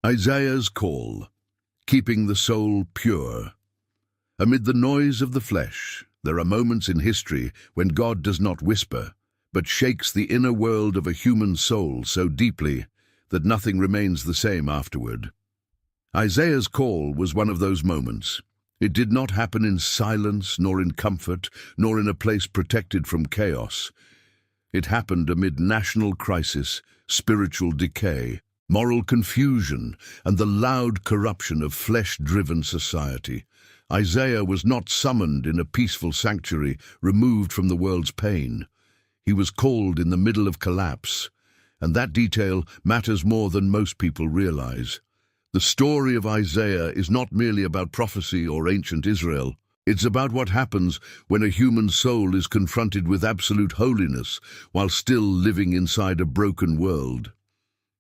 Isaiah's call, keeping the soul pure. Amid the noise of the flesh, there are moments in history when God does not whisper, but shakes the inner world of a human soul so deeply that nothing remains the same afterward. Isaiah's call was one of those moments. It did not happen in silence, nor in comfort, nor in a place protected from chaos. It happened amid national crisis, spiritual decay, moral confusion, and the loud corruption of flesh-driven society. Isaiah was not summoned in a peaceful sanctuary removed from the world's pain. He was called in the middle of collapse, and that detail matters more than most people realize. The story of Isaiah is not merely about prophecy or ancient Israel. It's about what happens when a human soul is confronted with absolute holiness while still living inside a broken world.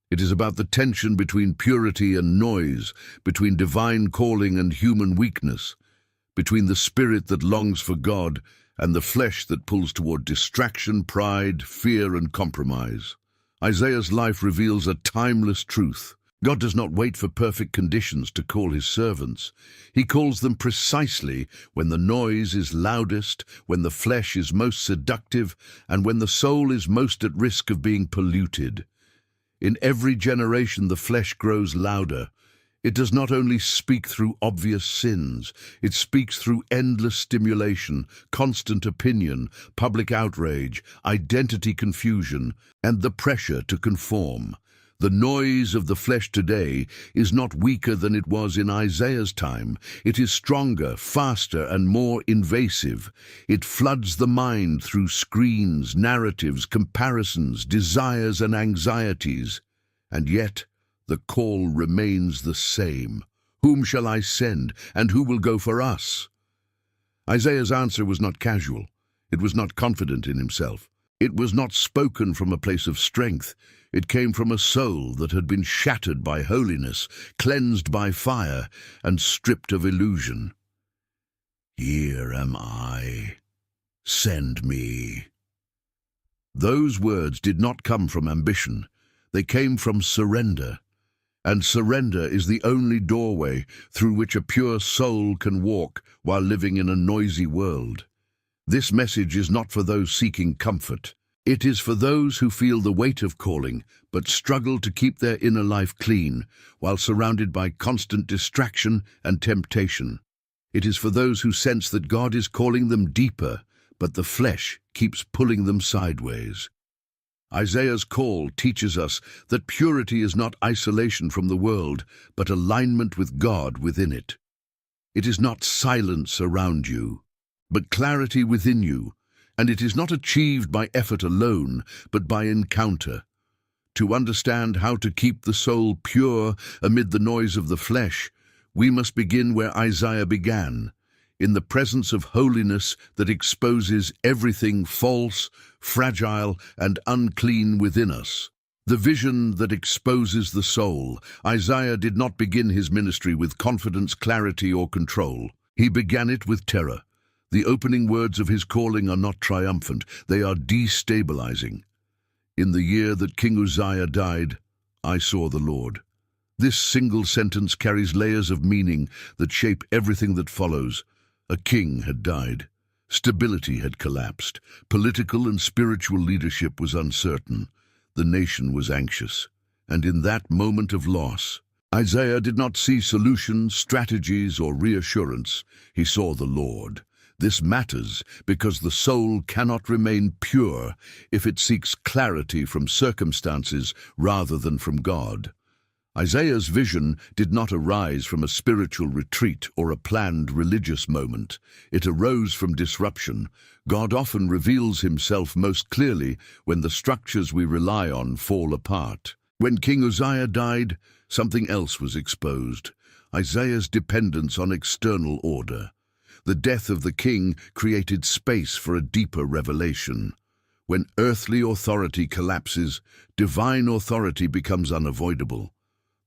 It is about the tension between purity and noise, between divine calling and human weakness, between the spirit that longs for God and the flesh that pulls toward distraction, pride, fear, and compromise. Isaiah's life reveals a timeless truth. God does not wait for perfect conditions to call his servants. He calls them precisely when the noise is loudest, when the flesh is most seductive, and when the soul is most at risk of being polluted. In every generation, the flesh grows louder. It does not only speak through obvious sins, it speaks through endless stimulation, constant opinion, public outrage, identity confusion, and the pressure to conform. The noise of the flesh today is not weaker than it was in Isaiah's time. It is stronger, faster, and more invasive. It floods the mind through screens, narratives, comparisons, desires, and anxieties. And yet, the call remains the same. Whom shall I send, and who will go for us? Isaiah's answer was not casual. It was not confident in himself. It was not spoken from a place of strength. It came from a soul that had been shattered by holiness, cleansed by fire, and stripped of illusion. "Here am I. Send me." Those words did not come from ambition. They came from surrender. And surrender is the only doorway through which a pure soul can walk while living in a noisy world. This message is not for those seeking comfort. It is for those who feel the weight of calling, but struggle to keep their inner life clean, while surrounded by constant distraction and temptation. It is for those who sense that God is calling them deeper, but the flesh keeps pulling them sideways. Isaiah's call teaches us that purity is not isolation from the world, but alignment with God within it. It is not silence around you, but clarity within you, and it is not achieved by effort alone, but by encounter. To understand how to keep the soul pure amid the noise of the flesh, we must begin where Isaiah began, in the presence of holiness that exposes everything false, fragile, and unclean within us. The vision that exposes the soul. Isaiah did not begin his ministry with confidence, clarity, or control. He began it with terror. The opening words of his calling are not triumphant, they are destabilizing. "In the year that King Uzziah died, I saw the Lord." This single sentence carries layers of meaning that shape everything that follows. A king had died. Stability had collapsed. Political and spiritual leadership was uncertain. The nation was anxious. And in that moment of loss, Isaiah did not see solutions, strategies, or reassurance. He saw the Lord. This matters because the soul cannot remain pure if it seeks clarity from circumstances rather than from God. Isaiah's vision did not arise from a spiritual retreat or a planned religious moment. It arose from disruption. God often reveals himself most clearly when the structures we rely on fall apart. When King Uzziah died, something else was exposed: Isaiah's dependence on external order. The death of the king created space for a deeper revelation. When earthly authority collapses, divine authority becomes unavoidable.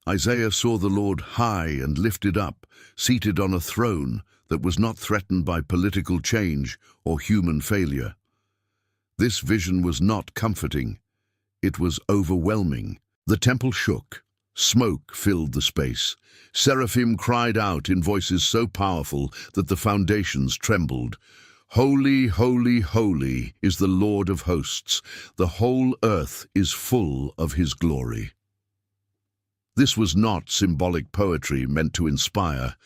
Isaiah saw the Lord high and lifted up, seated on a throne that was not threatened by political change or human failure. This vision was not comforting. It was overwhelming. The temple shook. Smoke filled the space. Seraphim cried out in voices so powerful that the foundations trembled. Holy, holy, holy is the Lord of hosts. The whole earth is full of his glory. This was not symbolic poetry meant to inspire.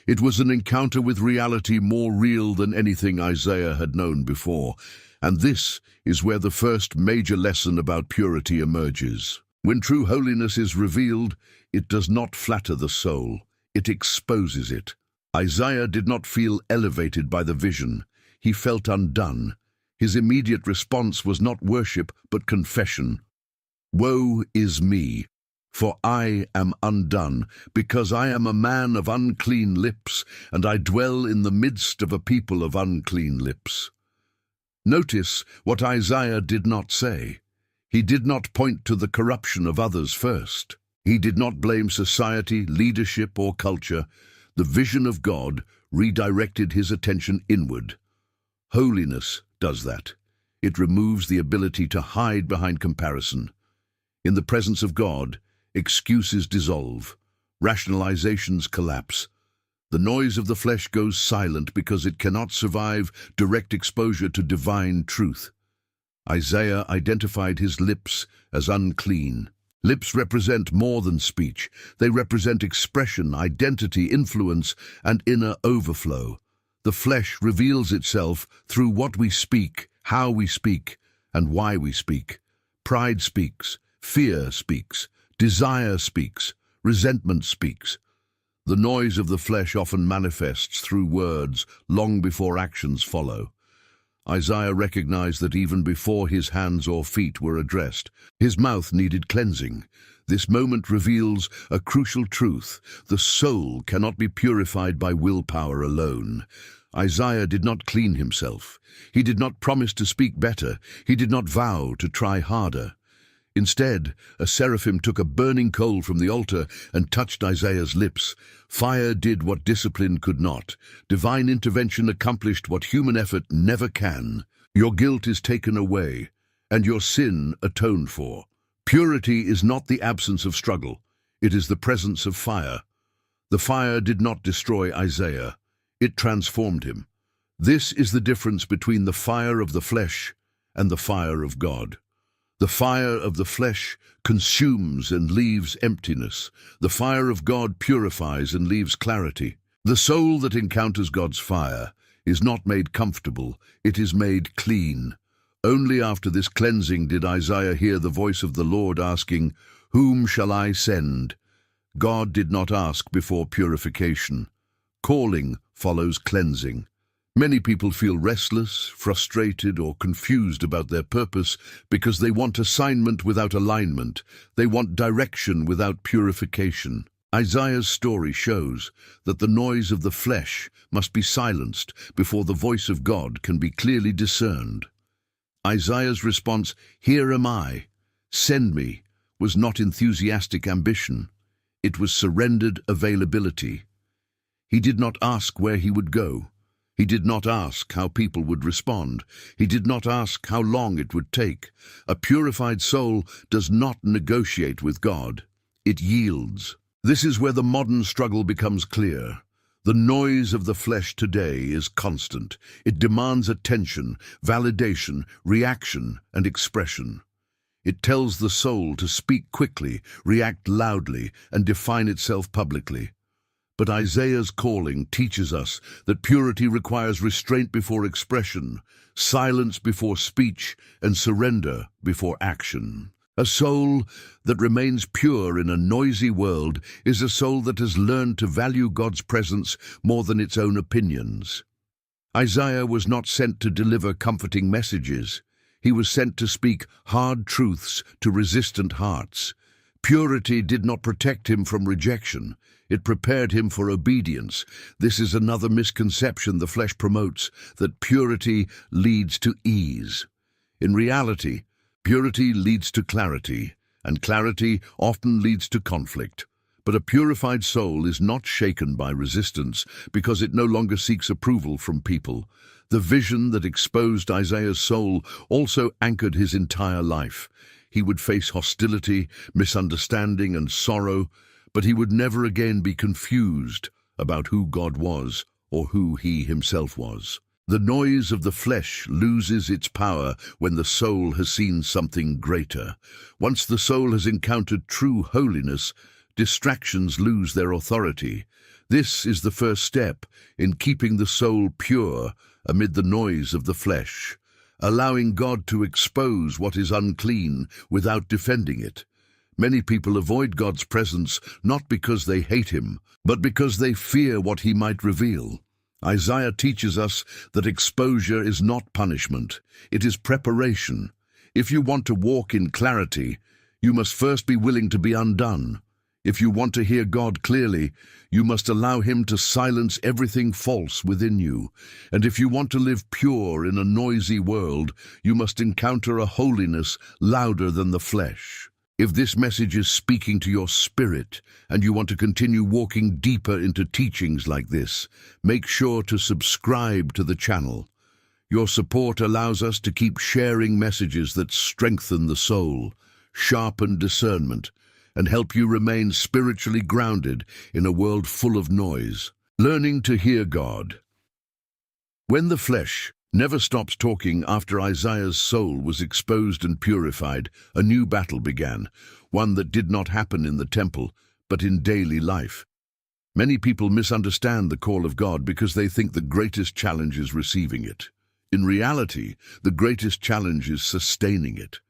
It was an encounter with reality more real than anything Isaiah had known before. And this is where the first major lesson about purity emerges. When true holiness is revealed, it does not flatter the soul, it exposes it. Isaiah did not feel elevated by the vision. He felt undone. His immediate response was not worship, but confession. Woe is me, for I am undone, because I am a man of unclean lips, and I dwell in the midst of a people of unclean lips. Notice what Isaiah did not say. He did not point to the corruption of others first. He did not blame society, leadership, or culture. The vision of God redirected his attention inward. Holiness does that. It removes the ability to hide behind comparison. In the presence of God, excuses dissolve, rationalizations collapse. The noise of the flesh goes silent because it cannot survive direct exposure to divine truth. Isaiah identified his lips as unclean. Lips represent more than speech. They represent expression, identity, influence, and inner overflow. The flesh reveals itself through what we speak, how we speak, and why we speak. Pride speaks, fear speaks, desire speaks, resentment speaks. The noise of the flesh often manifests through words long before actions follow. Isaiah recognized that even before his hands or feet were addressed, his mouth needed cleansing. This moment reveals a crucial truth. The soul cannot be purified by willpower alone. Isaiah did not clean himself. He did not promise to speak better. He did not vow to try harder. Instead, a seraphim took a burning coal from the altar and touched Isaiah's lips. Fire did what discipline could not. Divine intervention accomplished what human effort never can. Your guilt is taken away, and your sin atoned for. Purity is not the absence of struggle. It is the presence of fire. The fire did not destroy Isaiah. It transformed him. This is the difference between the fire of the flesh and the fire of God. The fire of the flesh consumes and leaves emptiness. The fire of God purifies and leaves clarity. The soul that encounters God's fire is not made comfortable, it is made clean. Only after this cleansing did Isaiah hear the voice of the Lord asking, "Whom shall I send?" God did not ask before purification. Calling follows cleansing. Many people feel restless, frustrated, or confused about their purpose because they want assignment without alignment. They want direction without purification. Isaiah's story shows that the noise of the flesh must be silenced before the voice of God can be clearly discerned. Isaiah's response, "Here am I, send me," was not enthusiastic ambition. It was surrendered availability. He did not ask where he would go. He did not ask how people would respond. He did not ask how long it would take. A purified soul does not negotiate with God. It yields. This is where the modern struggle becomes clear. The noise of the flesh today is constant. It demands attention, validation, reaction, and expression. It tells the soul to speak quickly, react loudly, and define itself publicly. But Isaiah's calling teaches us that purity requires restraint before expression, silence before speech, and surrender before action. A soul that remains pure in a noisy world is a soul that has learned to value God's presence more than its own opinions. Isaiah was not sent to deliver comforting messages. He was sent to speak hard truths to resistant hearts. Purity did not protect him from rejection. It prepared him for obedience. This is another misconception the flesh promotes, that purity leads to ease. In reality, purity leads to clarity, and clarity often leads to conflict. But a purified soul is not shaken by resistance because it no longer seeks approval from people. The vision that exposed Isaiah's soul also anchored his entire life. He would face hostility, misunderstanding, and sorrow, but he would never again be confused about who God was or who he himself was. The noise of the flesh loses its power when the soul has seen something greater. Once the soul has encountered true holiness, distractions lose their authority. This is the first step in keeping the soul pure amid the noise of the flesh, allowing God to expose what is unclean without defending it. Many people avoid God's presence not because they hate him, but because they fear what he might reveal. Isaiah teaches us that exposure is not punishment, it is preparation. If you want to walk in clarity, you must first be willing to be undone. If you want to hear God clearly, you must allow him to silence everything false within you. And if you want to live pure in a noisy world, you must encounter a holiness louder than the flesh. If this message is speaking to your spirit and you want to continue walking deeper into teachings like this, make sure to subscribe to the channel. Your support allows us to keep sharing messages that strengthen the soul, sharpen discernment, and help you remain spiritually grounded in a world full of noise. Learning to hear God. When the flesh never stops talking after Isaiah's soul was exposed and purified, a new battle began, one that did not happen in the temple, but in daily life. Many people misunderstand the call of God because they think the greatest challenge is receiving it. In reality, the greatest challenge is sustaining it.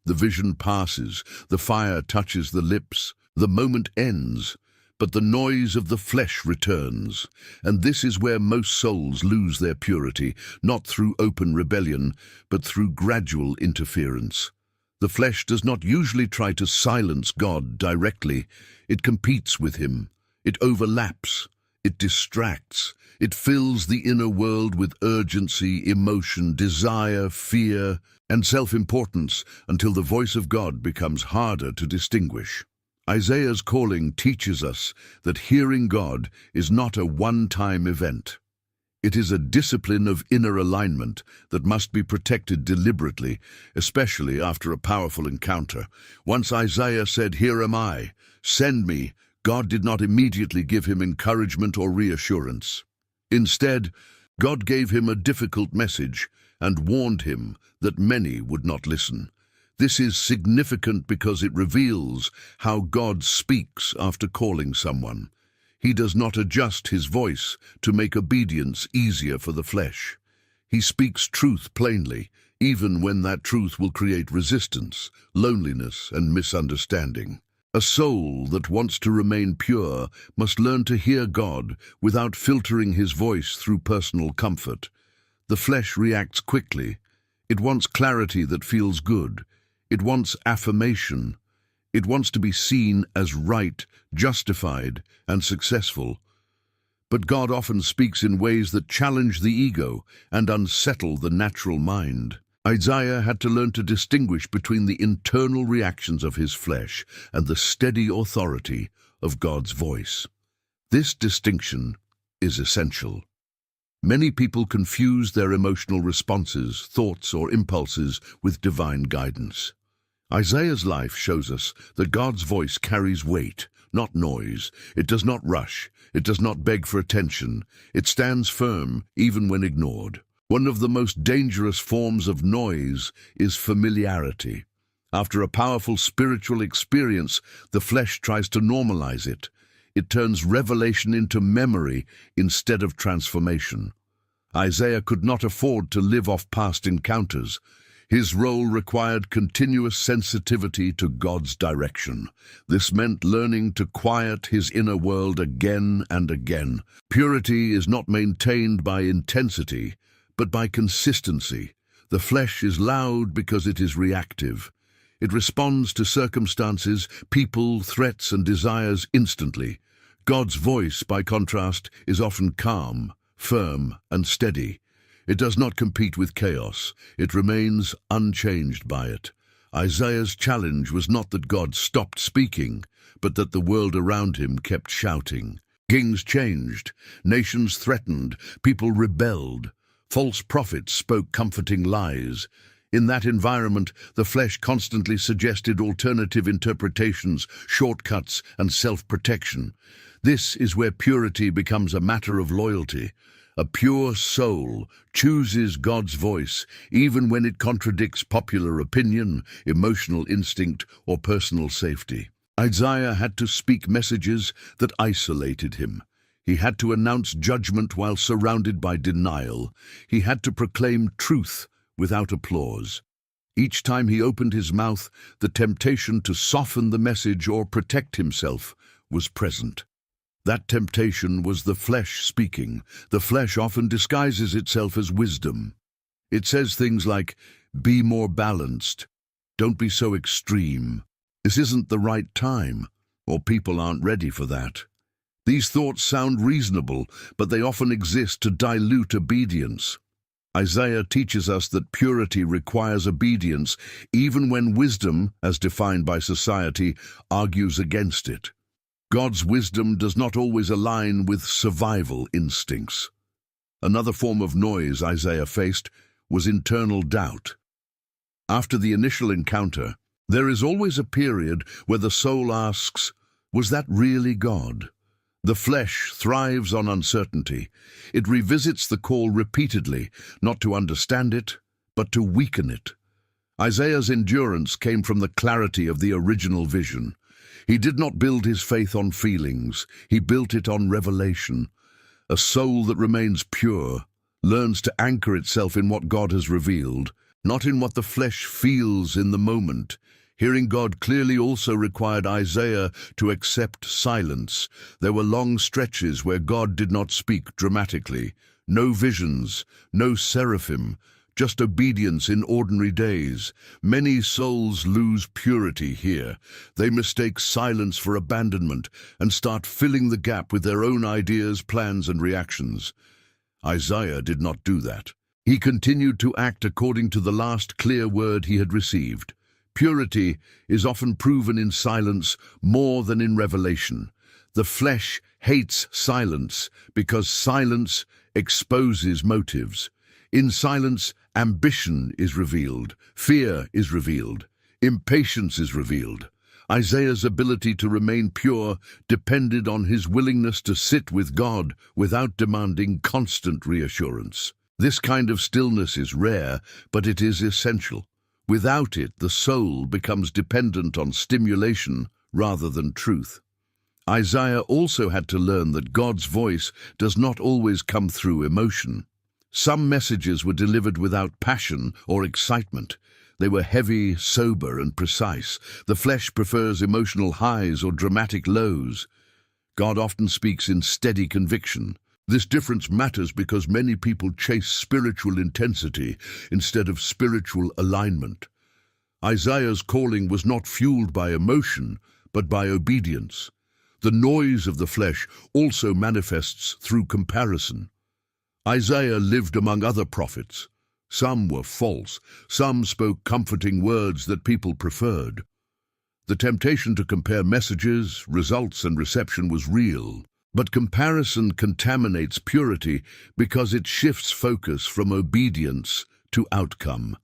The vision passes, the fire touches the lips, the moment ends, but the noise of the flesh returns, and this is where most souls lose their purity, not through open rebellion, but through gradual interference. The flesh does not usually try to silence God directly. It competes with him. It overlaps. It distracts. It fills the inner world with urgency, emotion, desire, fear, and self-importance until the voice of God becomes harder to distinguish. Isaiah's calling teaches us that hearing God is not a one-time event. It is a discipline of inner alignment that must be protected deliberately, especially after a powerful encounter. Once Isaiah said, "Here am I, send me," God did not immediately give him encouragement or reassurance. Instead, God gave him a difficult message and warned him that many would not listen. This is significant because it reveals how God speaks after calling someone. He does not adjust his voice to make obedience easier for the flesh. He speaks truth plainly, even when that truth will create resistance, loneliness, and misunderstanding. A soul that wants to remain pure must learn to hear God without filtering his voice through personal comfort. The flesh reacts quickly. It wants clarity that feels good. It wants affirmation. It wants to be seen as right, justified, and successful. But God often speaks in ways that challenge the ego and unsettle the natural mind. Isaiah had to learn to distinguish between the internal reactions of his flesh and the steady authority of God's voice. This distinction is essential. Many people confuse their emotional responses, thoughts, or impulses with divine guidance. Isaiah's life shows us that God's voice carries weight, not noise. It does not rush. It does not beg for attention. It stands firm, even when ignored. One of the most dangerous forms of noise is familiarity. After a powerful spiritual experience, the flesh tries to normalize it. It turns revelation into memory instead of transformation. Isaiah could not afford to live off past encounters. His role required continuous sensitivity to God's direction. This meant learning to quiet his inner world again and again. Purity is not maintained by intensity, but by consistency. The flesh is loud because it is reactive. It responds to circumstances, people, threats, and desires instantly. God's voice, by contrast, is often calm, firm, and steady. It does not compete with chaos. It remains unchanged by it. Isaiah's challenge was not that God stopped speaking, but that the world around him kept shouting. Kings changed, nations threatened, people rebelled. False prophets spoke comforting lies. In that environment, the flesh constantly suggested alternative interpretations, shortcuts, and self-protection. This is where purity becomes a matter of loyalty. A pure soul chooses God's voice, even when it contradicts popular opinion, emotional instinct, or personal safety. Isaiah had to speak messages that isolated him. He had to announce judgment while surrounded by denial. He had to proclaim truth without applause. Each time he opened his mouth, the temptation to soften the message or protect himself was present. That temptation was the flesh speaking. The flesh often disguises itself as wisdom. It says things like, "Be more balanced. Don't be so extreme. This isn't the right time," or "People aren't ready for that." These thoughts sound reasonable, but they often exist to dilute obedience. Isaiah teaches us that purity requires obedience, even when wisdom, as defined by society, argues against it. God's wisdom does not always align with survival instincts. Another form of noise Isaiah faced was internal doubt. After the initial encounter, there is always a period where the soul asks, "Was that really God?" The flesh thrives on uncertainty. It revisits the call repeatedly, not to understand it, but to weaken it. Isaiah's endurance came from the clarity of the original vision. He did not build his faith on feelings, he built it on revelation. A soul that remains pure learns to anchor itself in what God has revealed, not in what the flesh feels in the moment. Hearing God clearly also required Isaiah to accept silence. There were long stretches where God did not speak dramatically. No visions, no seraphim, just obedience in ordinary days. Many souls lose purity here. They mistake silence for abandonment and start filling the gap with their own ideas, plans, and reactions. Isaiah did not do that. He continued to act according to the last clear word he had received. Purity is often proven in silence more than in revelation. The flesh hates silence because silence exposes motives. In silence, ambition is revealed, fear is revealed, impatience is revealed. Isaiah's ability to remain pure depended on his willingness to sit with God without demanding constant reassurance. This kind of stillness is rare, but it is essential. Without it, the soul becomes dependent on stimulation rather than truth. Isaiah also had to learn that God's voice does not always come through emotion. Some messages were delivered without passion or excitement. They were heavy, sober, and precise. The flesh prefers emotional highs or dramatic lows. God often speaks in steady conviction. This difference matters because many people chase spiritual intensity instead of spiritual alignment. Isaiah's calling was not fueled by emotion, but by obedience. The noise of the flesh also manifests through comparison. Isaiah lived among other prophets. Some were false, some spoke comforting words that people preferred. The temptation to compare messages, results, and reception was real. But comparison contaminates purity because it shifts focus from obedience to outcome.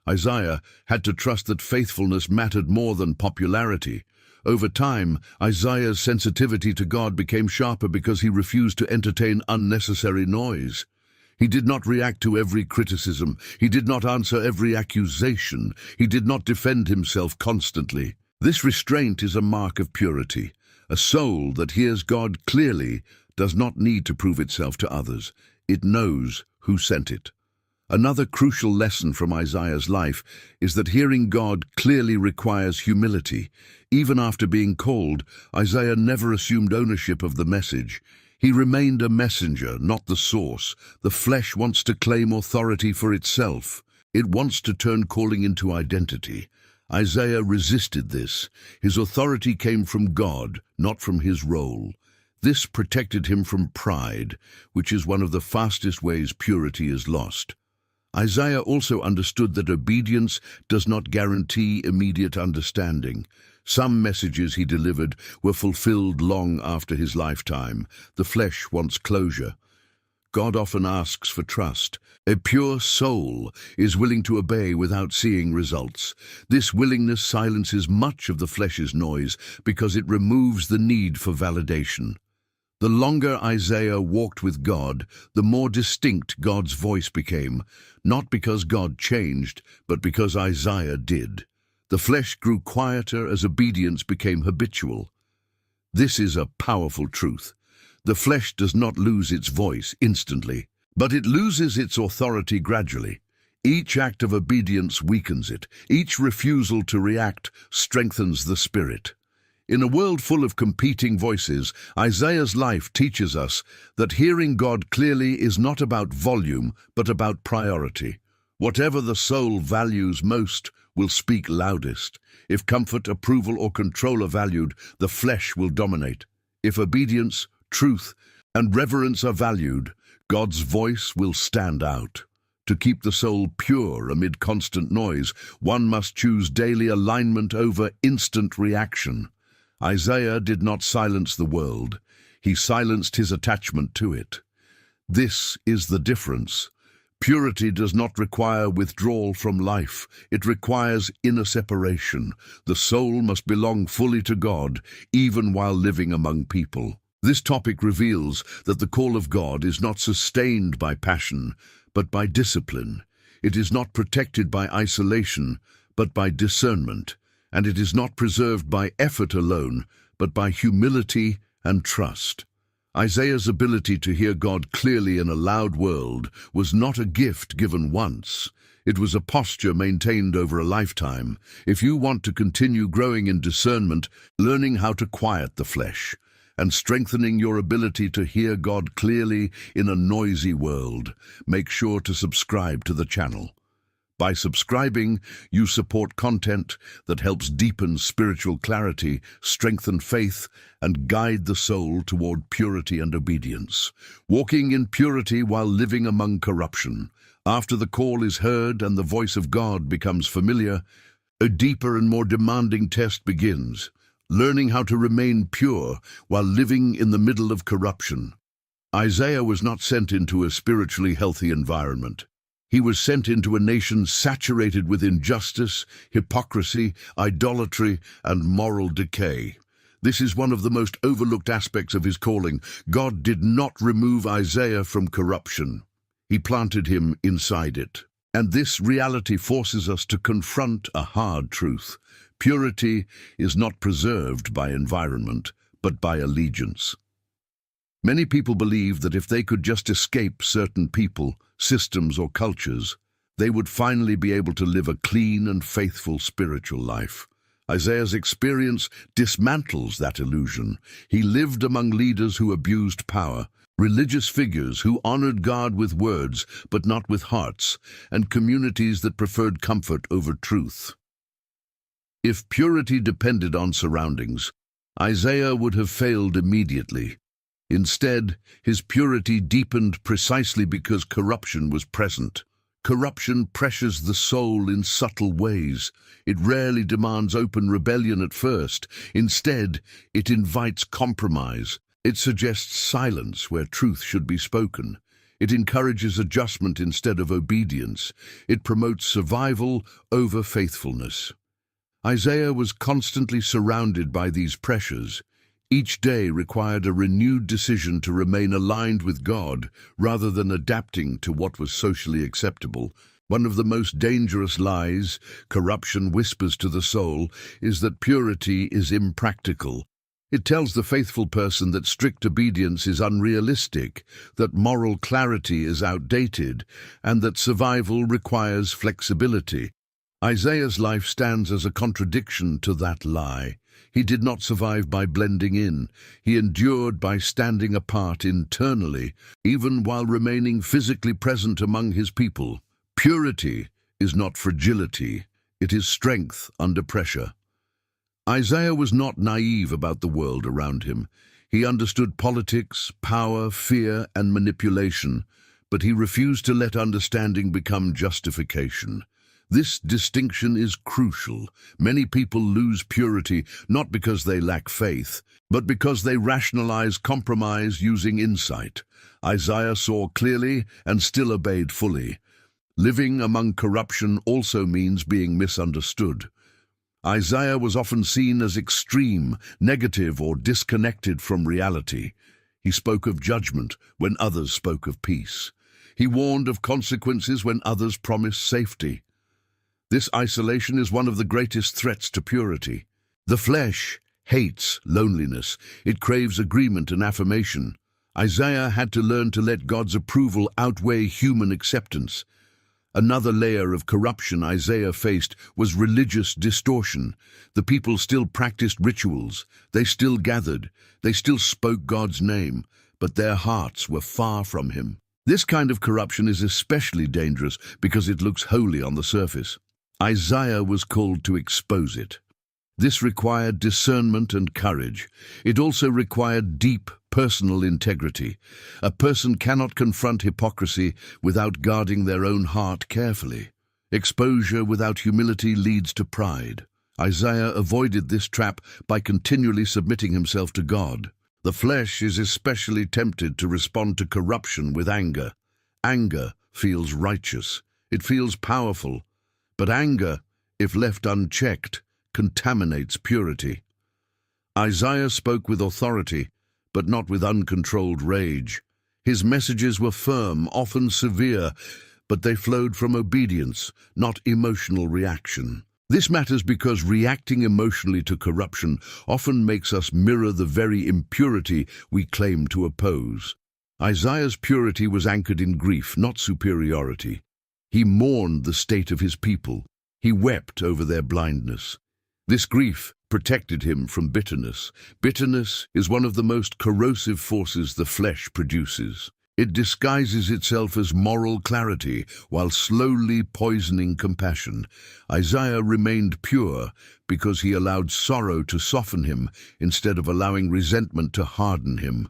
Isaiah had to trust that faithfulness mattered more than popularity. Over time, Isaiah's sensitivity to God became sharper because he refused to entertain unnecessary noise. He did not react to every criticism. He did not answer every accusation. He did not defend himself constantly. This restraint is a mark of purity. A soul that hears God clearly does not need to prove itself to others. It knows who sent it. Another crucial lesson from Isaiah's life is that hearing God clearly requires humility. Even after being called, Isaiah never assumed ownership of the message. He remained a messenger, not the source. The flesh wants to claim authority for itself. It wants to turn calling into identity. Isaiah resisted this. His authority came from God, not from his role. This protected him from pride, which is one of the fastest ways purity is lost. Isaiah also understood that obedience does not guarantee immediate understanding. Some messages he delivered were fulfilled long after his lifetime. The flesh wants closure. God often asks for trust. A pure soul is willing to obey without seeing results. This willingness silences much of the flesh's noise because it removes the need for validation. The longer Isaiah walked with God, the more distinct God's voice became, not because God changed, but because Isaiah did. The flesh grew quieter as obedience became habitual. This is a powerful truth. The flesh does not lose its voice instantly, but it loses its authority gradually. Each act of obedience weakens it. Each refusal to react strengthens the spirit. In a world full of competing voices, Isaiah's life teaches us that hearing God clearly is not about volume, but about priority. Whatever the soul values most will speak loudest. If comfort, approval, or control are valued, the flesh will dominate. If obedience, truth, and reverence are valued, God's voice will stand out. To keep the soul pure amid constant noise, one must choose daily alignment over instant reaction. Isaiah did not silence the world. He silenced his attachment to it. This is the difference. Purity does not require withdrawal from life. It requires inner separation. The soul must belong fully to God, even while living among people. This topic reveals that the call of God is not sustained by passion, but by discipline. It is not protected by isolation, but by discernment. And it is not preserved by effort alone, but by humility and trust. Isaiah's ability to hear God clearly in a loud world was not a gift given once. It was a posture maintained over a lifetime. If you want to continue growing in discernment, learning how to quiet the flesh, and strengthening your ability to hear God clearly in a noisy world, make sure to subscribe to the channel. By subscribing, you support content that helps deepen spiritual clarity, strengthen faith, and guide the soul toward purity and obedience. Walking in purity while living among corruption. After the call is heard and the voice of God becomes familiar, a deeper and more demanding test begins. Learning how to remain pure while living in the middle of corruption. Isaiah was not sent into a spiritually healthy environment. He was sent into a nation saturated with injustice, hypocrisy, idolatry, and moral decay. This is one of the most overlooked aspects of his calling. God did not remove Isaiah from corruption. He planted him inside it. And this reality forces us to confront a hard truth. Purity is not preserved by environment, but by allegiance. Many people believe that if they could just escape certain people, systems, or cultures, they would finally be able to live a clean and faithful spiritual life. Isaiah's experience dismantles that illusion. He lived among leaders who abused power, religious figures who honored God with words but not with hearts, and communities that preferred comfort over truth. If purity depended on surroundings, Isaiah would have failed immediately. Instead, his purity deepened precisely because corruption was present. Corruption pressures the soul in subtle ways. It rarely demands open rebellion at first. Instead, it invites compromise. It suggests silence where truth should be spoken. It encourages adjustment instead of obedience. It promotes survival over faithfulness. Isaiah was constantly surrounded by these pressures. Each day required a renewed decision to remain aligned with God rather than adapting to what was socially acceptable. One of the most dangerous lies corruption whispers to the soul is that purity is impractical. It tells the faithful person that strict obedience is unrealistic, that moral clarity is outdated, and that survival requires flexibility. Isaiah's life stands as a contradiction to that lie. He did not survive by blending in. He endured by standing apart internally, even while remaining physically present among his people. Purity is not fragility, it is strength under pressure. Isaiah was not naive about the world around him. He understood politics, power, fear, and manipulation, but he refused to let understanding become justification. This distinction is crucial. Many people lose purity not because they lack faith, but because they rationalize compromise using insight. Isaiah saw clearly and still obeyed fully. Living among corruption also means being misunderstood. Isaiah was often seen as extreme, negative, or disconnected from reality. He spoke of judgment when others spoke of peace. He warned of consequences when others promised safety. This isolation is one of the greatest threats to purity. The flesh hates loneliness. It craves agreement and affirmation. Isaiah had to learn to let God's approval outweigh human acceptance. Another layer of corruption Isaiah faced was religious distortion. The people still practiced rituals. They still gathered. They still spoke God's name, but their hearts were far from Him. This kind of corruption is especially dangerous because it looks holy on the surface. Isaiah was called to expose it. This required discernment and courage. It also required deep personal integrity. A person cannot confront hypocrisy without guarding their own heart carefully. Exposure without humility leads to pride. Isaiah avoided this trap by continually submitting himself to God. The flesh is especially tempted to respond to corruption with anger. Anger feels righteous. It feels powerful. But anger, if left unchecked, contaminates purity. Isaiah spoke with authority, but not with uncontrolled rage. His messages were firm, often severe, but they flowed from obedience, not emotional reaction. This matters because reacting emotionally to corruption often makes us mirror the very impurity we claim to oppose. Isaiah's purity was anchored in grief, not superiority. He mourned the state of his people. He wept over their blindness. This grief protected him from bitterness. Bitterness is one of the most corrosive forces the flesh produces. It disguises itself as moral clarity while slowly poisoning compassion. Isaiah remained pure because he allowed sorrow to soften him instead of allowing resentment to harden him.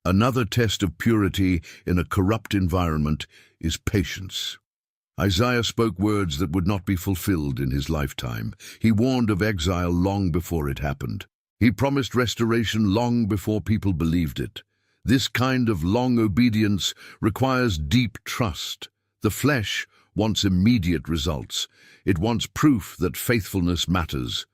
Another test of purity in a corrupt environment is patience. Isaiah spoke words that would not be fulfilled in his lifetime. He warned of exile long before it happened. He promised restoration long before people believed it. This kind of long obedience requires deep trust. The flesh wants immediate results. It wants proof that faithfulness matters.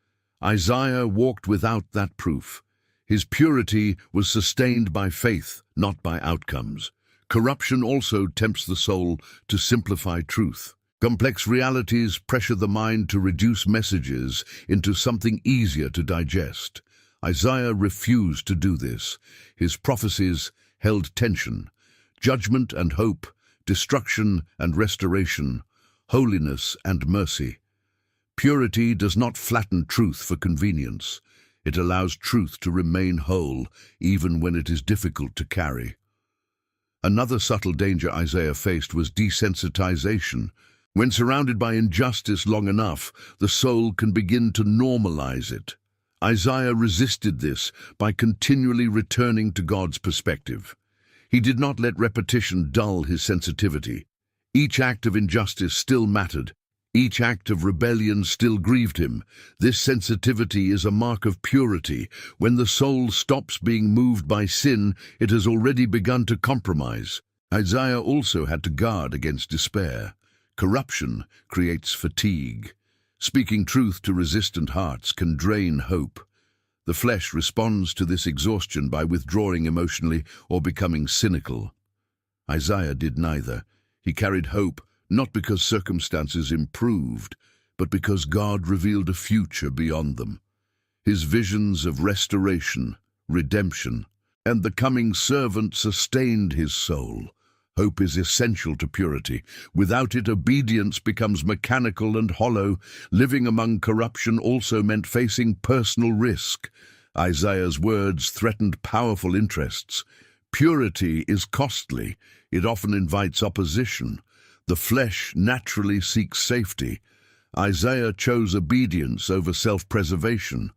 Isaiah walked without that proof. His purity was sustained by faith, not by outcomes. Corruption also tempts the soul to simplify truth. Complex realities pressure the mind to reduce messages into something easier to digest. Isaiah refused to do this. His prophecies held tension: judgment and hope, destruction and restoration, holiness and mercy. Purity does not flatten truth for convenience. It allows truth to remain whole, even when it is difficult to carry. Another subtle danger Isaiah faced was desensitization. When surrounded by injustice long enough, the soul can begin to normalize it. Isaiah resisted this by continually returning to God's perspective. He did not let repetition dull his sensitivity. Each act of injustice still mattered. Each act of rebellion still grieved him. This sensitivity is a mark of purity. When the soul stops being moved by sin, it has already begun to compromise. Isaiah also had to guard against despair. Corruption creates fatigue. Speaking truth to resistant hearts can drain hope. The flesh responds to this exhaustion by withdrawing emotionally or becoming cynical. Isaiah did neither. He carried hope, not because circumstances improved, but because God revealed a future beyond them. His visions of restoration, redemption, and the coming servant sustained his soul. Hope is essential to purity. Without it, obedience becomes mechanical and hollow. Living among corruption also meant facing personal risk. Isaiah's words threatened powerful interests. Purity is costly. It often invites opposition. The flesh naturally seeks safety. Isaiah chose obedience over self-preservation.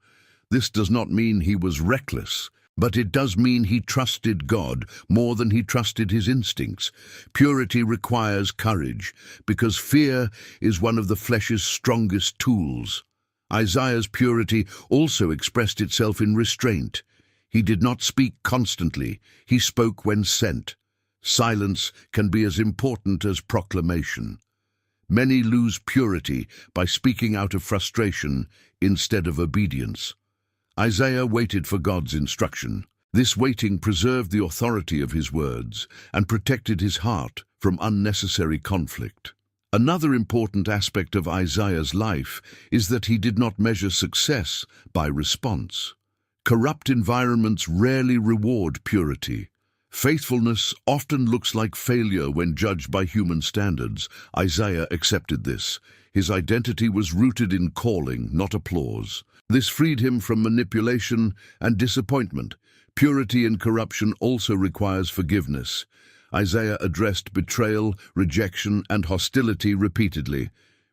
This does not mean he was reckless. But it does mean he trusted God more than he trusted his instincts. Purity requires courage, because fear is one of the flesh's strongest tools. Isaiah's purity also expressed itself in restraint. He did not speak constantly, he spoke when sent. Silence can be as important as proclamation. Many lose purity by speaking out of frustration instead of obedience. Isaiah waited for God's instruction. This waiting preserved the authority of his words and protected his heart from unnecessary conflict. Another important aspect of Isaiah's life is that he did not measure success by response. Corrupt environments rarely reward purity. Faithfulness often looks like failure when judged by human standards. Isaiah accepted this. His identity was rooted in calling, not applause. This freed him from manipulation and disappointment. Purity in corruption also requires forgiveness. Isaiah addressed betrayal, rejection, and hostility repeatedly.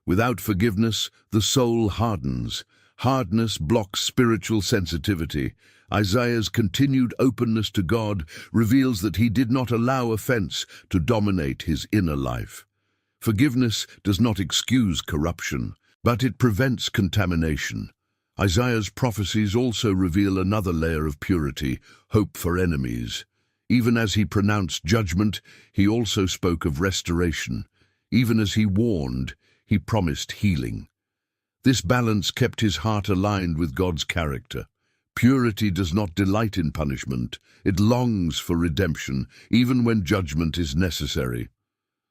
Without forgiveness, the soul hardens. Hardness blocks spiritual sensitivity. Isaiah's continued openness to God reveals that he did not allow offense to dominate his inner life. Forgiveness does not excuse corruption, but it prevents contamination. Isaiah's prophecies also reveal another layer of purity, hope for enemies. Even as he pronounced judgment, he also spoke of restoration. Even as he warned, he promised healing. This balance kept his heart aligned with God's character. Purity does not delight in punishment. It longs for redemption, even when judgment is necessary.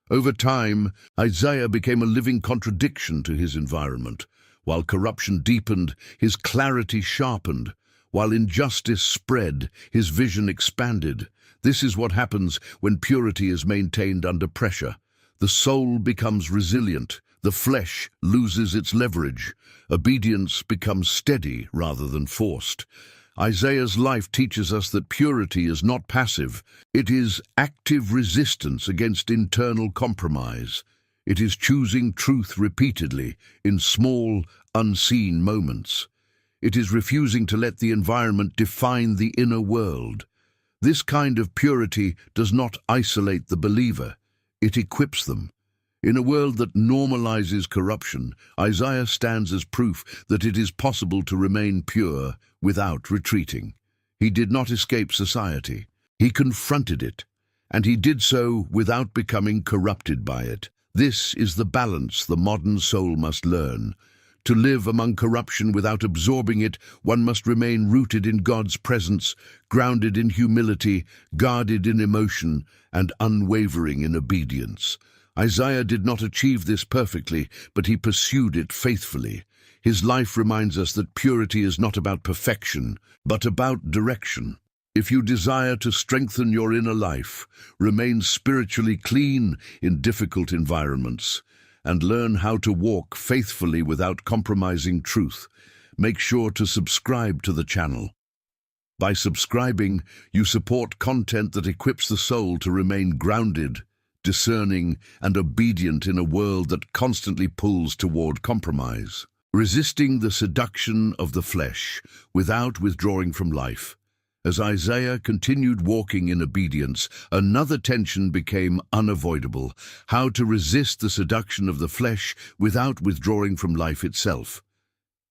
Over time, Isaiah became a living contradiction to his environment. While corruption deepened, his clarity sharpened. While injustice spread, his vision expanded. This is what happens when purity is maintained under pressure. The soul becomes resilient. The flesh loses its leverage. Obedience becomes steady rather than forced. Isaiah's life teaches us that purity is not passive. It is active resistance against internal compromise. It is choosing truth repeatedly in small, unseen moments. It is refusing to let the environment define the inner world. This kind of purity does not isolate the believer. It equips them. In a world that normalizes corruption, Isaiah stands as proof that it is possible to remain pure without retreating. He did not escape society. He confronted it, and he did so without becoming corrupted by it. This is the balance the modern soul must learn. To live among corruption without absorbing it, one must remain rooted in God's presence, grounded in humility, guarded in emotion, and unwavering in obedience. Isaiah did not achieve this perfectly, but he pursued it faithfully. His life reminds us that purity is not about perfection, but about direction. If you desire to strengthen your inner life, remain spiritually clean in difficult environments, and learn how to walk faithfully without compromising truth, make sure to subscribe to the channel. By subscribing, you support content that equips the soul to remain grounded, discerning, and obedient in a world that constantly pulls toward compromise. Resisting the seduction of the flesh without withdrawing from life. As Isaiah continued walking in obedience, another tension became unavoidable: how to resist the seduction of the flesh without withdrawing from life itself.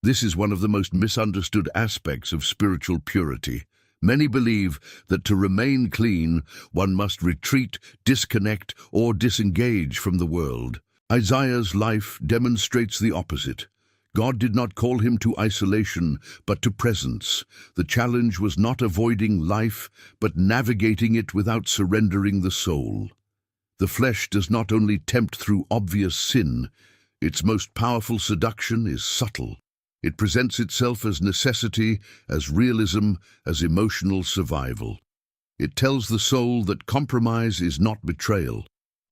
This is one of the most misunderstood aspects of spiritual purity. Many believe that to remain clean, one must retreat, disconnect, or disengage from the world. Isaiah's life demonstrates the opposite. God did not call him to isolation, but to presence. The challenge was not avoiding life, but navigating it without surrendering the soul. The flesh does not only tempt through obvious sin, its most powerful seduction is subtle. It presents itself as necessity, as realism, as emotional survival. It tells the soul that compromise is not betrayal,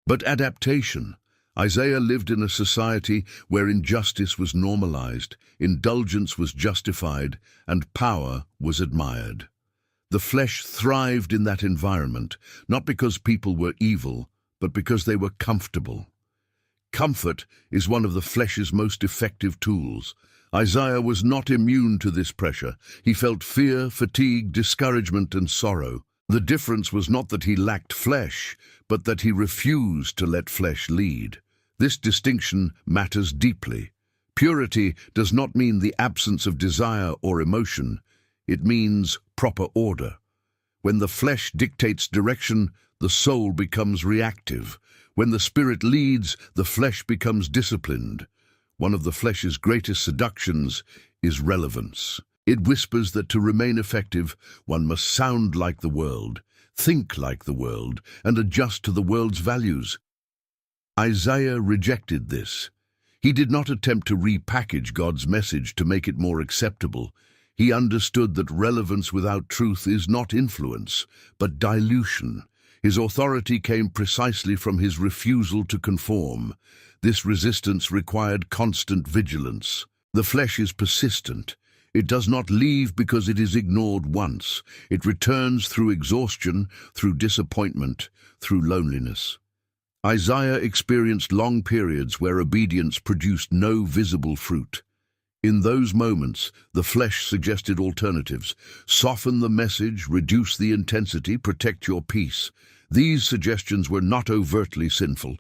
but adaptation. Isaiah lived in a society where injustice was normalized, indulgence was justified, and power was admired. The flesh thrived in that environment, not because people were evil, but because they were comfortable. Comfort is one of the flesh's most effective tools. Isaiah was not immune to this pressure. He felt fear, fatigue, discouragement, and sorrow. The difference was not that he lacked flesh, but that he refused to let flesh lead. This distinction matters deeply. Purity does not mean the absence of desire or emotion. It means proper order. When the flesh dictates direction, the soul becomes reactive. When the spirit leads, the flesh becomes disciplined. One of the flesh's greatest seductions is relevance. It whispers that to remain effective, one must sound like the world, think like the world, and adjust to the world's values. Isaiah rejected this. He did not attempt to repackage God's message to make it more acceptable. He understood that relevance without truth is not influence, but dilution. His authority came precisely from his refusal to conform. This resistance required constant vigilance. The flesh is persistent. It does not leave because it is ignored once. It returns through exhaustion, through disappointment, through loneliness. Isaiah experienced long periods where obedience produced no visible fruit. In those moments, the flesh suggested alternatives. Soften the message, reduce the intensity, protect your peace. These suggestions were not overtly sinful.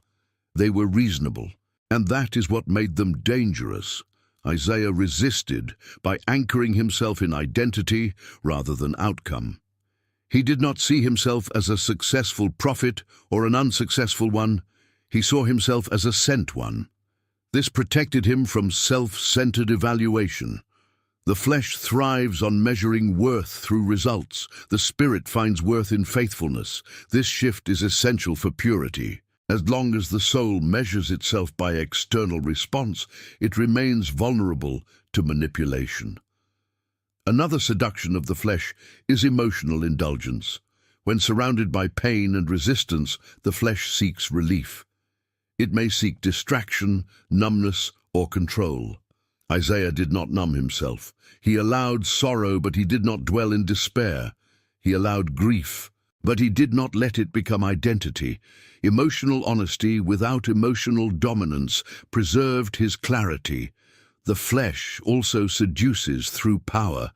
They were reasonable, and that is what made them dangerous. Isaiah resisted by anchoring himself in identity rather than outcome. He did not see himself as a successful prophet or an unsuccessful one. He saw himself as a sent one. This protected him from self-centered evaluation. The flesh thrives on measuring worth through results. The spirit finds worth in faithfulness. This shift is essential for purity. As long as the soul measures itself by external response, it remains vulnerable to manipulation. Another seduction of the flesh is emotional indulgence. When surrounded by pain and resistance, the flesh seeks relief. It may seek distraction, numbness, or control. Isaiah did not numb himself. He allowed sorrow, but he did not dwell in despair. He allowed grief, but he did not let it become identity. Emotional honesty without emotional dominance preserved his clarity. The flesh also seduces through power.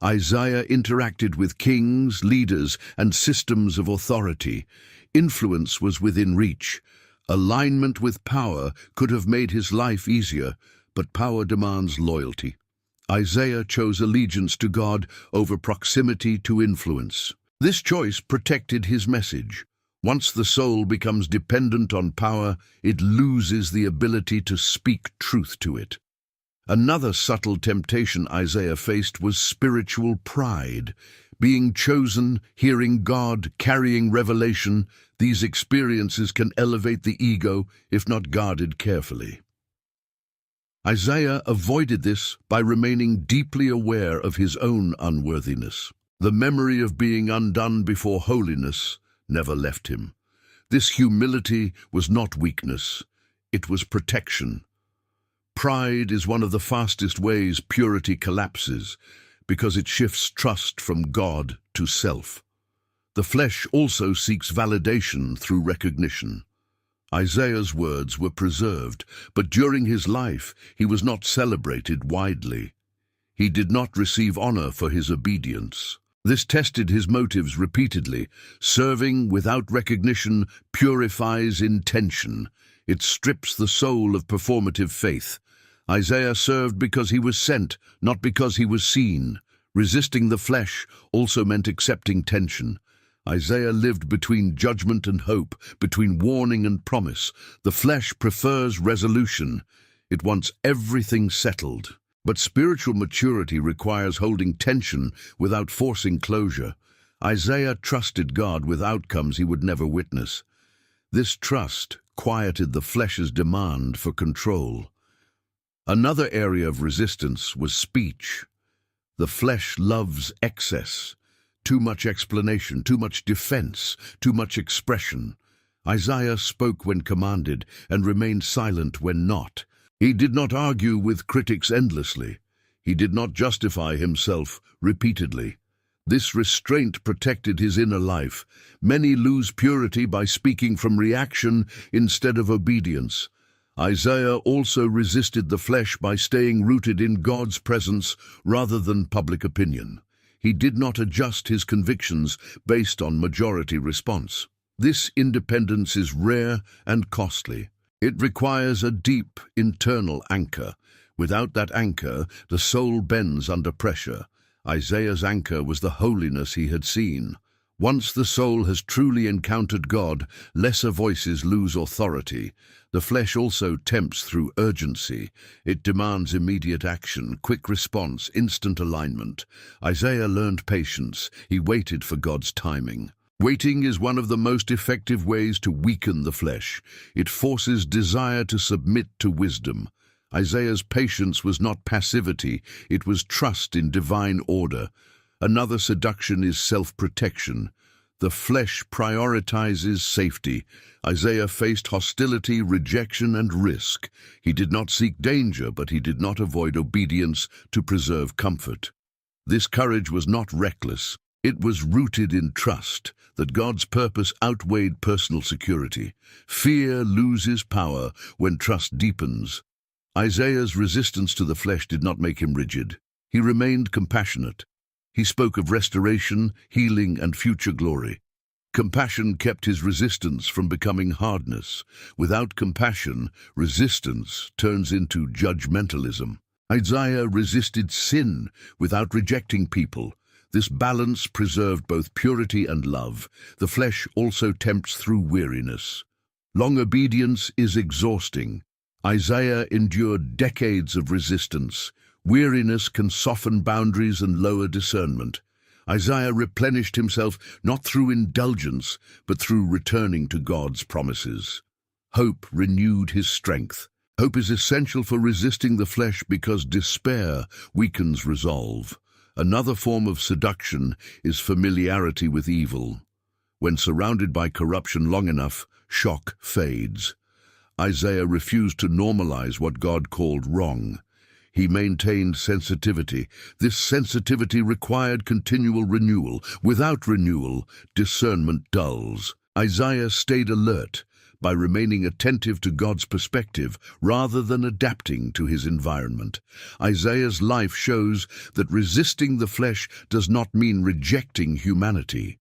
Isaiah interacted with kings, leaders, and systems of authority. Influence was within reach. Alignment with power could have made his life easier, but power demands loyalty. Isaiah chose allegiance to God over proximity to influence. This choice protected his message. Once the soul becomes dependent on power, it loses the ability to speak truth to it. Another subtle temptation Isaiah faced was spiritual pride. Being chosen, hearing God, carrying revelation, these experiences can elevate the ego if not guarded carefully. Isaiah avoided this by remaining deeply aware of his own unworthiness. The memory of being undone before holiness never left him. This humility was not weakness, it was protection. Pride is one of the fastest ways purity collapses, because it shifts trust from God to self. The flesh also seeks validation through recognition. Isaiah's words were preserved, but during his life he was not celebrated widely. He did not receive honor for his obedience. This tested his motives repeatedly. Serving without recognition purifies intention. It strips the soul of performative faith. Isaiah served because he was sent, not because he was seen. Resisting the flesh also meant accepting tension. Isaiah lived between judgment and hope, between warning and promise. The flesh prefers resolution. It wants everything settled. But spiritual maturity requires holding tension without forcing closure. Isaiah trusted God with outcomes he would never witness. This trust quieted the flesh's demand for control. Another area of resistance was speech. The flesh loves excess. Too much explanation, too much defense, too much expression. Isaiah spoke when commanded and remained silent when not. He did not argue with critics endlessly. He did not justify himself repeatedly. This restraint protected his inner life. Many lose purity by speaking from reaction instead of obedience. Isaiah also resisted the flesh by staying rooted in God's presence rather than public opinion. He did not adjust his convictions based on majority response. This independence is rare and costly. It requires a deep internal anchor. Without that anchor, the soul bends under pressure. Isaiah's anchor was the holiness he had seen. Once the soul has truly encountered God, lesser voices lose authority. The flesh also tempts through urgency. It demands immediate action, quick response, instant alignment. Isaiah learned patience. He waited for God's timing. Waiting is one of the most effective ways to weaken the flesh. It forces desire to submit to wisdom. Isaiah's patience was not passivity, it was trust in divine order. Another seduction is self-protection. The flesh prioritizes safety. Isaiah faced hostility, rejection, and risk. He did not seek danger, but he did not avoid obedience to preserve comfort. This courage was not reckless. It was rooted in trust that God's purpose outweighed personal security. Fear loses power when trust deepens. Isaiah's resistance to the flesh did not make him rigid. He remained compassionate. He spoke of restoration, healing, and future glory. Compassion kept his resistance from becoming hardness. Without compassion, resistance turns into judgmentalism. Isaiah resisted sin without rejecting people. This balance preserved both purity and love. The flesh also tempts through weariness. Long obedience is exhausting. Isaiah endured decades of resistance. Weariness can soften boundaries and lower discernment. Isaiah replenished himself not through indulgence, but through returning to God's promises. Hope renewed his strength. Hope is essential for resisting the flesh because despair weakens resolve. Another form of seduction is familiarity with evil. When surrounded by corruption long enough, shock fades. Isaiah refused to normalize what God called wrong. He maintained sensitivity. This sensitivity required continual renewal. Without renewal, discernment dulls. Isaiah stayed alert by remaining attentive to God's perspective rather than adapting to his environment. Isaiah's life shows that resisting the flesh does not mean rejecting humanity.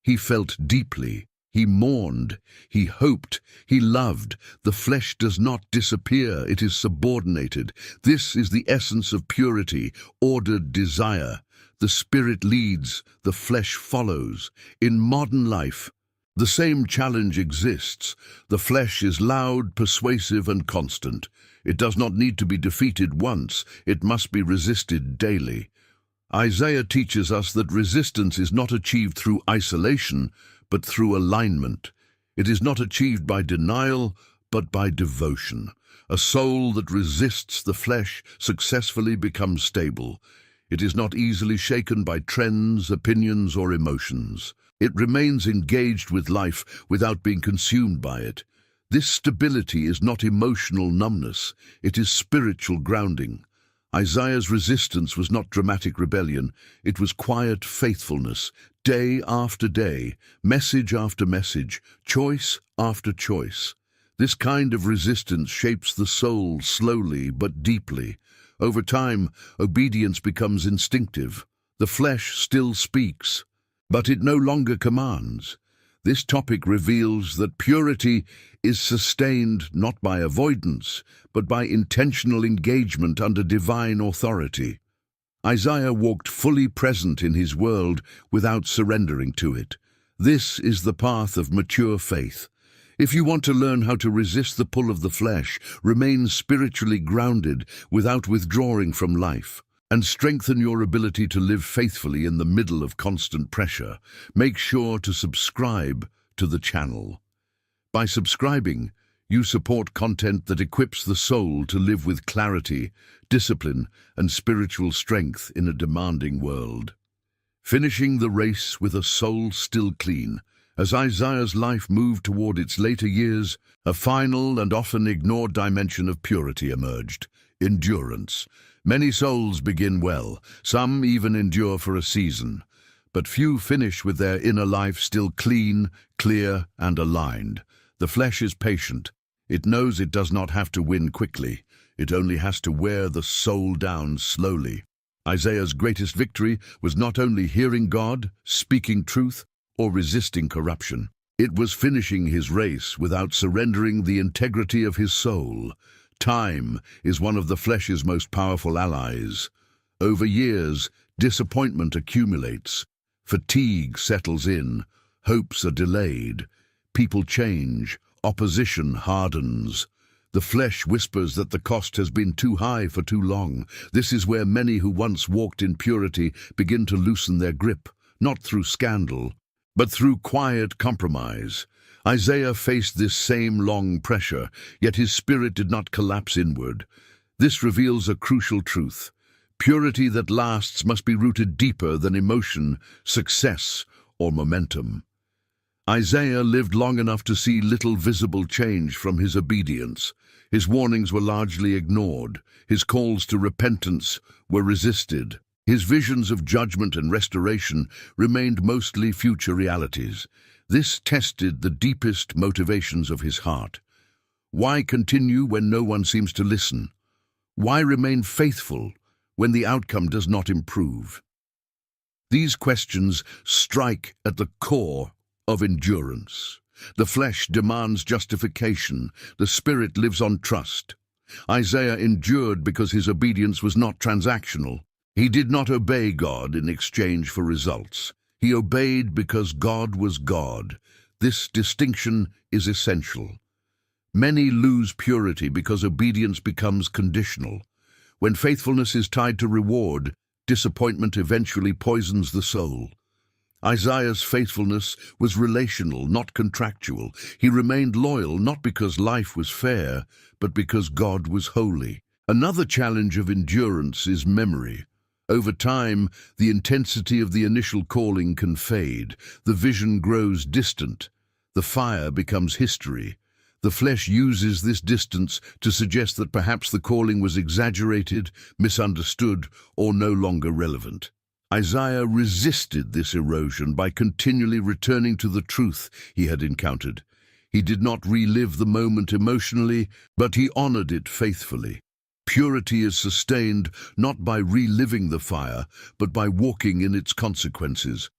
He felt deeply. He mourned, he hoped, he loved. The flesh does not disappear, it is subordinated. This is the essence of purity, ordered desire. The spirit leads, the flesh follows. In modern life, the same challenge exists. The flesh is loud, persuasive, and constant. It does not need to be defeated once, it must be resisted daily. Isaiah teaches us that resistance is not achieved through isolation, but through alignment. It is not achieved by denial, but by devotion. A soul that resists the flesh successfully becomes stable. It is not easily shaken by trends, opinions, or emotions. It remains engaged with life without being consumed by it. This stability is not emotional numbness, it is spiritual grounding. Isaiah's resistance was not dramatic rebellion, it was quiet faithfulness, day after day, message after message, choice after choice. This kind of resistance shapes the soul slowly but deeply. Over time, obedience becomes instinctive. The flesh still speaks, but it no longer commands. This topic reveals that purity is sustained not by avoidance, but by intentional engagement under divine authority. Isaiah walked fully present in his world without surrendering to it. This is the path of mature faith. If you want to learn how to resist the pull of the flesh, remain spiritually grounded without withdrawing from life, and strengthen your ability to live faithfully in the middle of constant pressure, make sure to subscribe to the channel. By subscribing, you support content that equips the soul to live with clarity, discipline, and spiritual strength in a demanding world. Finishing the race with a soul still clean. As Isaiah's life moved toward its later years, a final and often ignored dimension of purity emerged: endurance. Many souls begin well, some even endure for a season, but few finish with their inner life still clean, clear, and aligned. The flesh is patient. It knows it does not have to win quickly. It only has to wear the soul down slowly. Isaiah's greatest victory was not only hearing God, speaking truth, or resisting corruption. It was finishing his race without surrendering the integrity of his soul. Time is one of the flesh's most powerful allies. Over years, disappointment accumulates. Fatigue settles in. Hopes are delayed. People change. Opposition hardens. The flesh whispers that the cost has been too high for too long. This is where many who once walked in purity begin to loosen their grip, not through scandal, but through quiet compromise. Isaiah faced this same long pressure, yet his spirit did not collapse inward. This reveals a crucial truth. Purity that lasts must be rooted deeper than emotion, success, or momentum. Isaiah lived long enough to see little visible change from his obedience. His warnings were largely ignored. His calls to repentance were resisted. His visions of judgment and restoration remained mostly future realities. This tested the deepest motivations of his heart. Why continue when no one seems to listen? Why remain faithful when the outcome does not improve? These questions strike at the core of endurance. The flesh demands justification. The spirit lives on trust. Isaiah endured because his obedience was not transactional. He did not obey God in exchange for results. He obeyed because God was God. This distinction is essential. Many lose purity because obedience becomes conditional. When faithfulness is tied to reward, disappointment eventually poisons the soul. Isaiah's faithfulness was relational, not contractual. He remained loyal not because life was fair, but because God was holy. Another challenge of endurance is memory. Over time, the intensity of the initial calling can fade. The vision grows distant. The fire becomes history. The flesh uses this distance to suggest that perhaps the calling was exaggerated, misunderstood, or no longer relevant. Isaiah resisted this erosion by continually returning to the truth he had encountered. He did not relive the moment emotionally, but he honored it faithfully. Purity is sustained not by reliving the fire, but by walking in its consequences.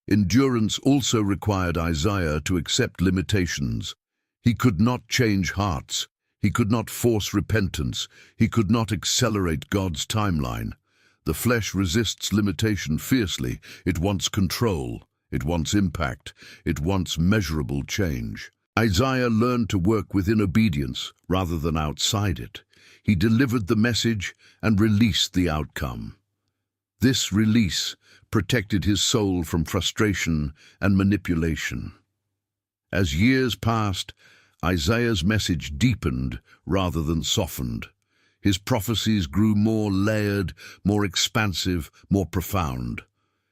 Endurance also required Isaiah to accept limitations. He could not change hearts. He could not force repentance. He could not accelerate God's timeline. The flesh resists limitation fiercely. It wants control. It wants impact. It wants measurable change. Isaiah learned to work within obedience rather than outside it. He delivered the message and released the outcome. This release protected his soul from frustration and manipulation. As years passed, Isaiah's message deepened rather than softened. His prophecies grew more layered, more expansive, more profound.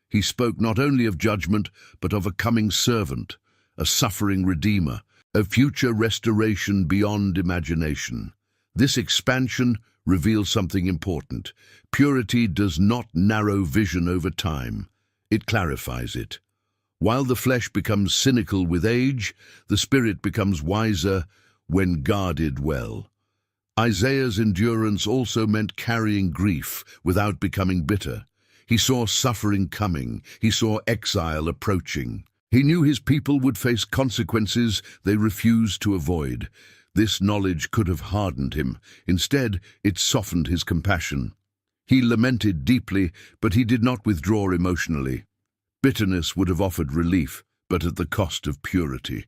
He spoke not only of judgment, but of a coming servant, a suffering redeemer, a future restoration beyond imagination. This expansion reveals something important. Purity does not narrow vision over time. It clarifies it. While the flesh becomes cynical with age, the spirit becomes wiser when guarded well. Isaiah's endurance also meant carrying grief without becoming bitter. He saw suffering coming. He saw exile approaching. He knew his people would face consequences they refused to avoid. This knowledge could have hardened him. Instead, it softened his compassion. He lamented deeply, but he did not withdraw emotionally. Bitterness would have offered relief, but at the cost of purity.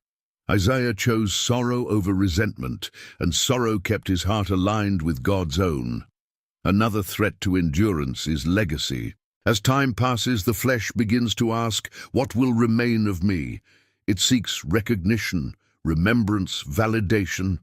Isaiah chose sorrow over resentment, and sorrow kept his heart aligned with God's own. Another threat to endurance is legacy. As time passes, the flesh begins to ask, "What will remain of me?" It seeks recognition, remembrance, validation.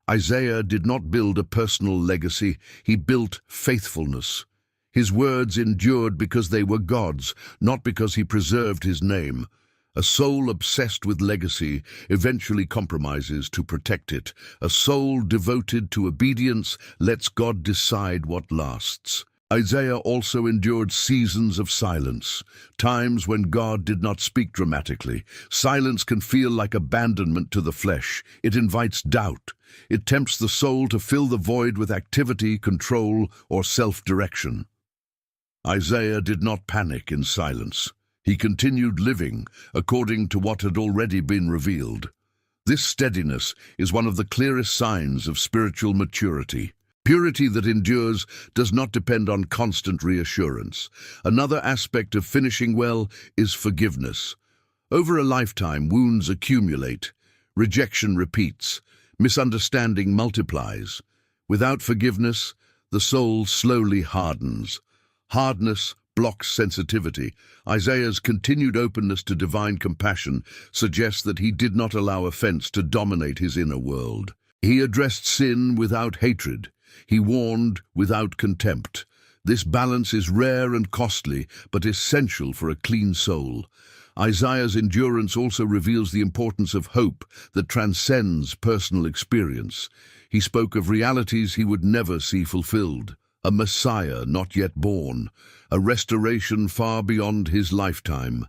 Isaiah did not build a personal legacy, he built faithfulness. His words endured because they were God's, not because he preserved his name. A soul obsessed with legacy eventually compromises to protect it. A soul devoted to obedience lets God decide what lasts. Isaiah also endured seasons of silence, times when God did not speak dramatically. Silence can feel like abandonment to the flesh. It invites doubt. It tempts the soul to fill the void with activity, control, or self-direction. Isaiah did not panic in silence. He continued living according to what had already been revealed. This steadiness is one of the clearest signs of spiritual maturity. Purity that endures does not depend on constant reassurance. Another aspect of finishing well is forgiveness. Over a lifetime, wounds accumulate, rejection repeats, misunderstanding multiplies. Without forgiveness, the soul slowly hardens. Hardness blocks sensitivity. Isaiah's continued openness to divine compassion suggests that he did not allow offense to dominate his inner world. He addressed sin without hatred. He warned without contempt. This balance is rare and costly, but essential for a clean soul. Isaiah's endurance also reveals the importance of hope that transcends personal experience. He spoke of realities he would never see fulfilled, a Messiah not yet born, a restoration far beyond his lifetime.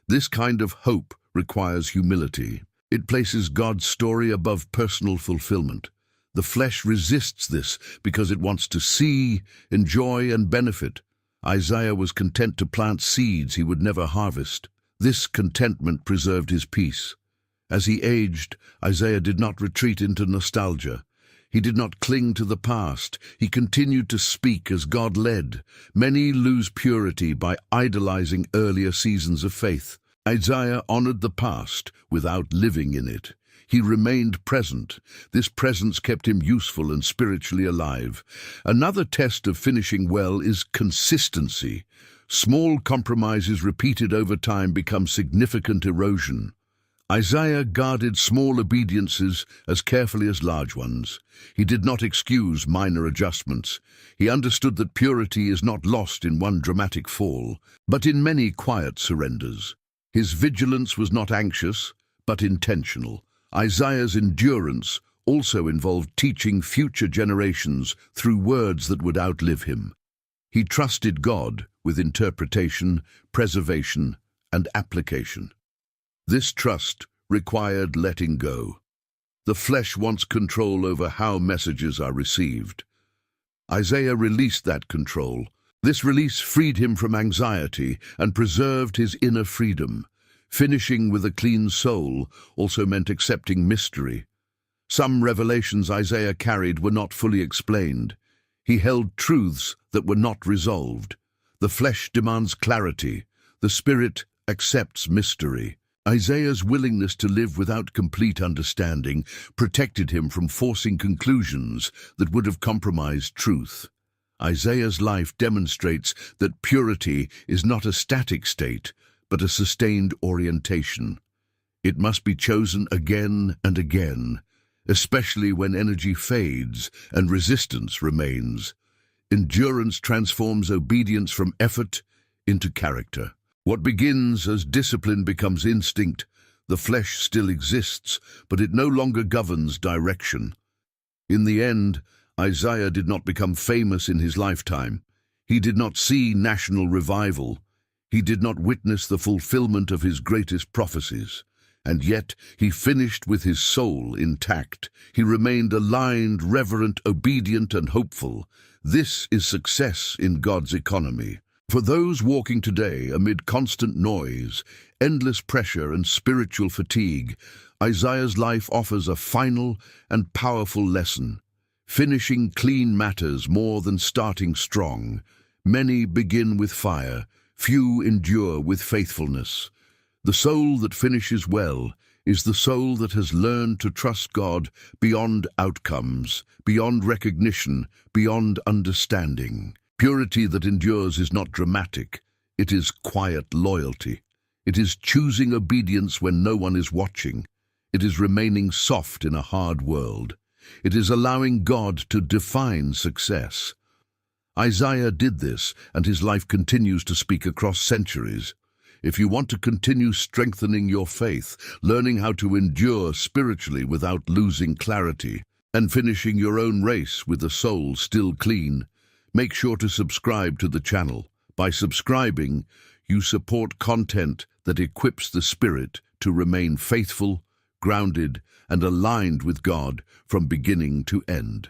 This kind of hope requires humility. It places God's story above personal fulfillment. The flesh resists this because it wants to see, enjoy, and benefit. Isaiah was content to plant seeds he would never harvest. This contentment preserved his peace. As he aged, Isaiah did not retreat into nostalgia. He did not cling to the past. He continued to speak as God led. Many lose purity by idolizing earlier seasons of faith. Isaiah honored the past without living in it. He remained present. This presence kept him useful and spiritually alive. Another test of finishing well is consistency. Small compromises repeated over time become significant erosion. Isaiah guarded small obediences as carefully as large ones. He did not excuse minor adjustments. He understood that purity is not lost in one dramatic fall, but in many quiet surrenders. His vigilance was not anxious, but intentional. Isaiah's endurance also involved teaching future generations through words that would outlive him. He trusted God with interpretation, preservation, and application. This trust required letting go. The flesh wants control over how messages are received. Isaiah released that control. This release freed him from anxiety and preserved his inner freedom. Finishing with a clean soul also meant accepting mystery. Some revelations Isaiah carried were not fully explained. He held truths that were not resolved. The flesh demands clarity. The spirit accepts mystery. Isaiah's willingness to live without complete understanding protected him from forcing conclusions that would have compromised truth. Isaiah's life demonstrates that purity is not a static state, but a sustained orientation. It must be chosen again and again, especially when energy fades and resistance remains. Endurance transforms obedience from effort into character. What begins as discipline becomes instinct. The flesh still exists, but it no longer governs direction. In the end, Isaiah did not become famous in his lifetime. He did not see national revival. He did not witness the fulfillment of his greatest prophecies. And yet he finished with his soul intact. He remained aligned, reverent, obedient, and hopeful. This is success in God's economy. For those walking today amid constant noise, endless pressure, and spiritual fatigue, Isaiah's life offers a final and powerful lesson. Finishing clean matters more than starting strong. Many begin with fire, few endure with faithfulness. The soul that finishes well is the soul that has learned to trust God beyond outcomes, beyond recognition, beyond understanding. Purity that endures is not dramatic. It is quiet loyalty. It is choosing obedience when no one is watching. It is remaining soft in a hard world. It is allowing God to define success. Isaiah did this, and his life continues to speak across centuries. If you want to continue strengthening your faith, learning how to endure spiritually without losing clarity, and finishing your own race with a soul still clean, Make sure to subscribe to the channel. By subscribing, you support content that equips the spirit to remain faithful, grounded, and aligned with God from beginning to end.